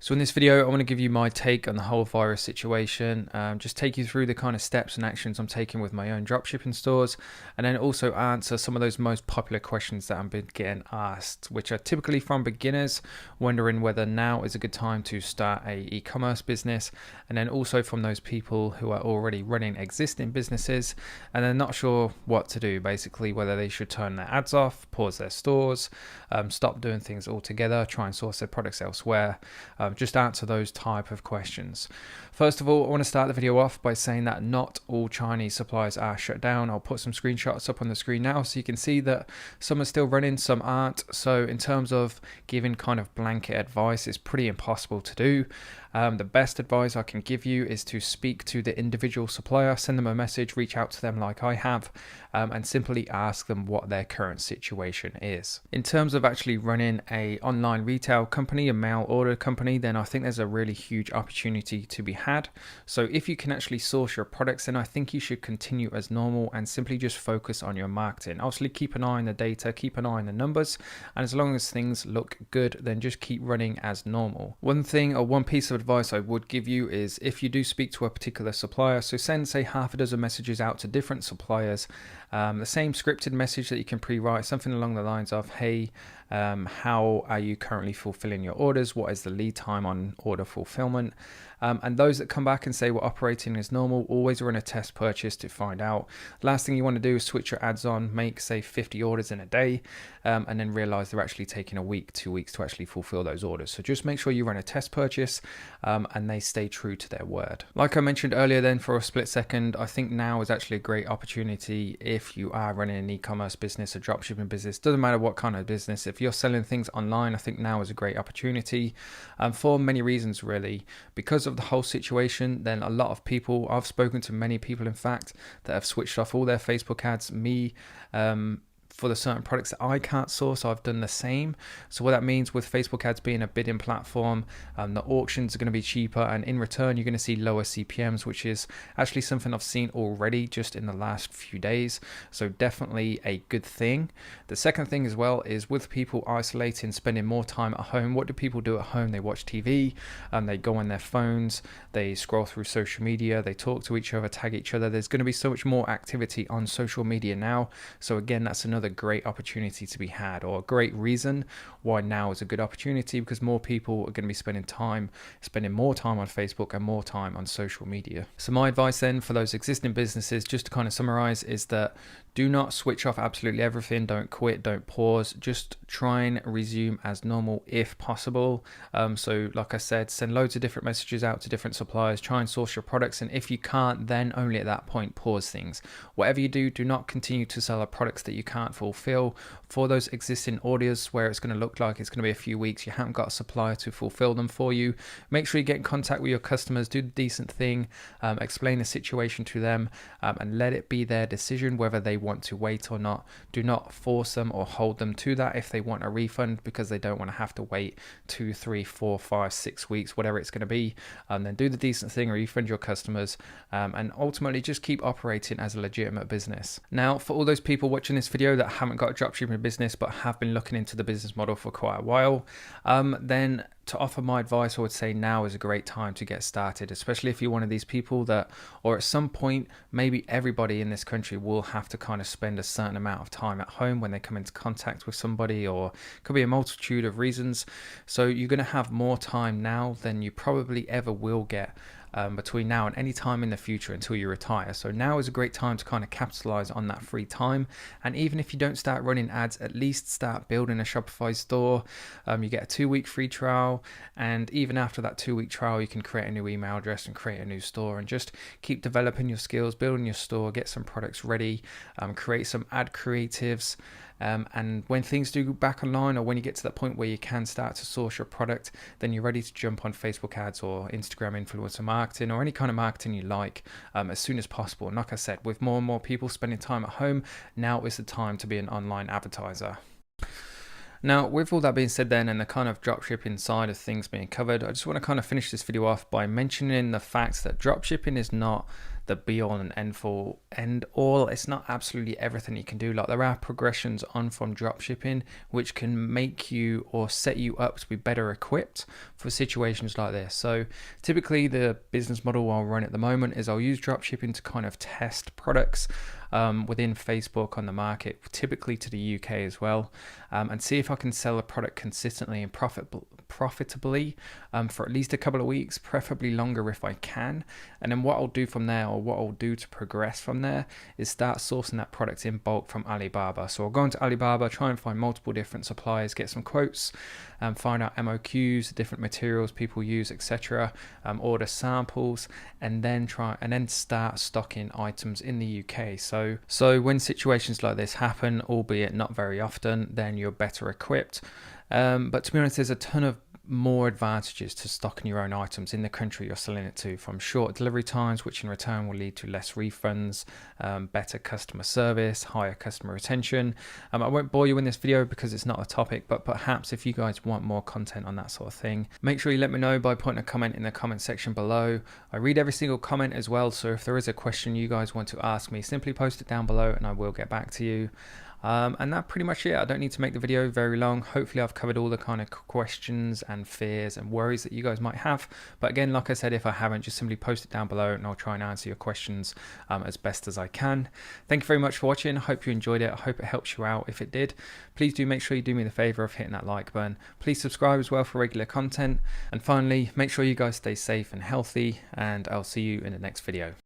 So in this video, I want to give you my take on the whole virus situation, just take you through the kind of steps and actions I'm taking with my own dropshipping stores, and then also answer some of those most popular questions that I've been getting asked, which are typically from beginners wondering whether now is a good time to start a e-commerce business, and then also from those people who are already running existing businesses and they're not sure what to do, basically whether they should turn their ads off, pause their stores, stop doing things altogether, try and source their products elsewhere. Just answer those type of questions. First of all, I want to start the video off by saying that not all Chinese suppliers are shut down. I'll put some screenshots up on the screen now so you can see that some are still running, some aren't. So in terms of giving kind of blanket advice, it's pretty impossible to do. The best advice I can give you is to speak to the individual supplier, send them a message, reach out to them like I have, and simply ask them what their current situation is. In terms of actually running a online retail company, a mail order company, then I think there's a really huge opportunity to be had. So if you can actually source your products, then I think you should continue as normal and simply just focus on your marketing. Obviously keep an eye on the data, keep an eye on the numbers, and as long as things look good, then just keep running as normal. One thing or one piece of advice I would give you is if you do speak to a particular supplier, so send say half a dozen messages out to different suppliers, the same scripted message that you can pre-write, something along the lines of, hey, how are you currently fulfilling your orders? What is the lead time on order fulfillment? And those that come back and say we're operating as normal, always run a test purchase to find out. Last thing you want to do is switch your ads on, make say 50 orders in a day, and then realize they're actually taking a week, 2 weeks to actually fulfill those orders. So just make sure you run a test purchase and they stay true to their word. Like I mentioned earlier then, for a split second, I think now is actually a great opportunity if you are running an e-commerce business, a dropshipping business, doesn't matter what kind of business. If you're selling things online, I think now is a great opportunity for many reasons really. Because of the whole situation, then a lot of people, I've spoken to many people in fact, that have switched off all their Facebook ads. For the certain products that I can't source, I've done the same. So what that means with Facebook ads being a bidding platform, the auctions are going to be cheaper, and in return you're going to see lower CPMs, which is actually something I've seen already just in the last few days. So definitely a good thing. The second thing as well is with people isolating, spending more time at home. What do people do at home? They watch TV, and they go on their phones, they scroll through social media, they talk to each other, tag each other. There's going to be so much more activity on social media now. So again, that's another great opportunity to be had, or a great reason why now is a good opportunity, because more people are going to be spending more time on Facebook and more time on social media. So my advice then for those existing businesses, just to kind of summarize, is that do not switch off absolutely everything. Don't quit, don't pause, just try and resume as normal if possible. So like I said, send loads of different messages out to different suppliers, try and source your products, and if you can't, then only at that point pause things. Whatever you do, do not continue to sell products that you can't fulfill. For those existing orders where it's going to look like it's going to be a few weeks, you haven't got a supplier to fulfill them for you, make sure you get in contact with your customers, do the decent thing, explain the situation to them, and let it be their decision whether they want to wait or not. Do not force them or hold them to that if they want a refund, because they don't want to have to wait 2, 3, 4, 5, 6 weeks, whatever it's going to be. Then do the decent thing, refund your customers, and ultimately just keep operating as a legitimate business. Now, for all those people watching this video that haven't got a dropshipping business but have been looking into the business model for quite a while, then to offer my advice, I would say now is a great time to get started, especially if you're one of these people that, or at some point, maybe everybody in this country will have to kind of spend a certain amount of time at home when they come into contact with somebody, or it could be a multitude of reasons. So you're going to have more time now than you probably ever will get between now and any time in the future until you retire. So now is a great time to kind of capitalize on that free time. And even if you don't start running ads, at least start building a Shopify store. You get a 2-week free trial, and even after that 2-week trial, you can create a new email address and create a new store, and just keep developing your skills, building your store, get some products ready, create some ad creatives. And when things do go back online, or when you get to that point where you can start to source your product, then you're ready to jump on Facebook ads or Instagram influencer marketing, or any kind of marketing you like, as soon as possible. And like I said, with more and more people spending time at home, now is the time to be an online advertiser. Now, with all that being said then, and the kind of dropshipping side of things being covered, I just want to kind of finish this video off by mentioning the fact that dropshipping is not the be all and end all. It's not absolutely everything you can do. Like, there are progressions on from dropshipping which can make you or set you up to be better equipped for situations like this. So typically the business model I'll run at the moment is I'll use dropshipping to kind of test products within Facebook on the market, typically to the UK as well, and see if I can sell a product consistently and profitably for at least a couple of weeks, preferably longer if I can. And then what I'll do from there, or what I'll do to progress from there, is start sourcing that product in bulk from Alibaba. So I'll go into Alibaba, try and find multiple different suppliers, get some quotes, find out MOQs, different materials people use, etc., order samples, and then start stocking items in the UK. So when situations like this happen, albeit not very often, then you're better equipped. But to be honest, there's a ton of more advantages to stocking your own items in the country you're selling it to, from short delivery times, which in return will lead to less refunds, better customer service, higher customer retention. I won't bore you in this video because it's not a topic, but perhaps if you guys want more content on that sort of thing, make sure you let me know by putting a comment in the comment section below. I read every single comment as well, so if there is a question you guys want to ask me, simply post it down below and I will get back to you. And that's pretty much it. I don't need to make the video very long. Hopefully I've covered all the kind of questions and fears and worries that you guys might have. But again, like I said, if I haven't, just simply post it down below and I'll try and answer your questions as best as I can. Thank you very much for watching. I hope you enjoyed it. I hope it helps you out. If it did, please do make sure you do me the favor of hitting that like button. Please subscribe as well for regular content. And finally, make sure you guys stay safe and healthy, and I'll see you in the next video.